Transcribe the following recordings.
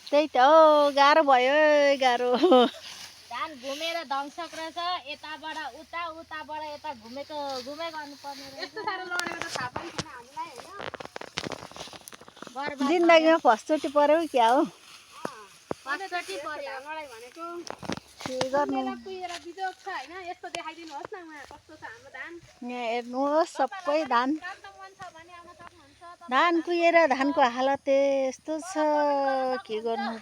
त्यही त हो गाह्रो भयो गाह्रो धान घुमेर ध्वंसक रहेछ यताबाट उता उताबाट यता घुमेको गर्नुपर्ने रहेछ यस्तो साह्रो लडेको त थाहा पनि छैन हामीलाई हैन जिन्दगीमा फर्स्टचोटि पर्यो क्या हो फर्स्टचोटि पर्यो मलाई भनेको के गर्नु कुहिएर बिजोग छ हैन यस्तो देखाइदिनुहोस् न उहाँ कस्तो छ हाम्रो धान यहाँ हेर्नुहोस् सबै धान काम त मन छ भने आउन सक्नुहुन्छ धान कुहिएर धानको हालत यस्तो छ के गर्नु र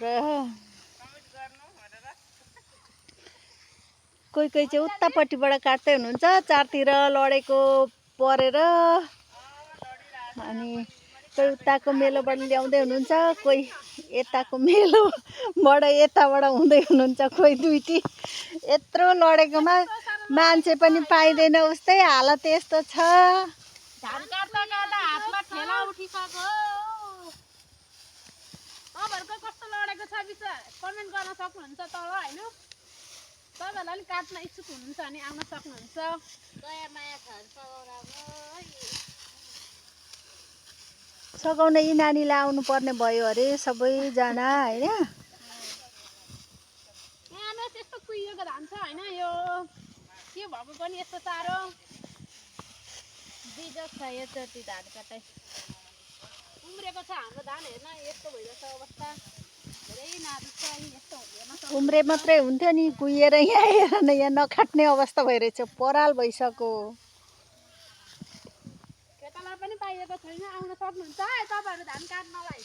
कोही कोही चाहिँ उतापट्टिबाट काट्दै हुनुहुन्छ चारतिर लडेको परेर अनि कोही उताको मेलोबाट ल्याउँदै हुनुहुन्छ कोही यताको मेलोबाट यताबाट हुँदै हुनुहुन्छ कोही दुईटी यत्रो लडेकोमा मान्छे पनि पाइँदैन उस्तै हालत यस्तो छ धान काट्दा काट्दा हातमा ठेला उठिसक्यो तपाईँहरूको कस्तो लडेको छ विचार कमेन्ट गर्न सक्नुहुन्छ तल हैन तपाईँहरूलाई पनि काट्न इच्छुक हुनुहुन्छ भने आउन सक्नुहुन्छ दया माया छ सघाउने यी नानीलाई आउनुपर्ने भयो अरे सबैजना होइन यहाँ यस्तो कुहिएको धान छ हैन यो के भएको पनि यस्तो साह्रो बिजोग छ योचोटि धान काटै उम्रेको छ हाम्रो धान हेर्न यस्तो भइरहेछ अवस्था धेरै नाजुक छ अनि यस्तो हेर्न उम्रे मात्रै हुन्थ्यो नि कुहिएर यहाँ हेर न यहाँ नखाट्ने अवस्था भइरहेछ पराल भइसक्यो खेताला पनि पाइएको छैन आउन सक्नुहुन्छ है तपाईँहरू धान काट्नलाई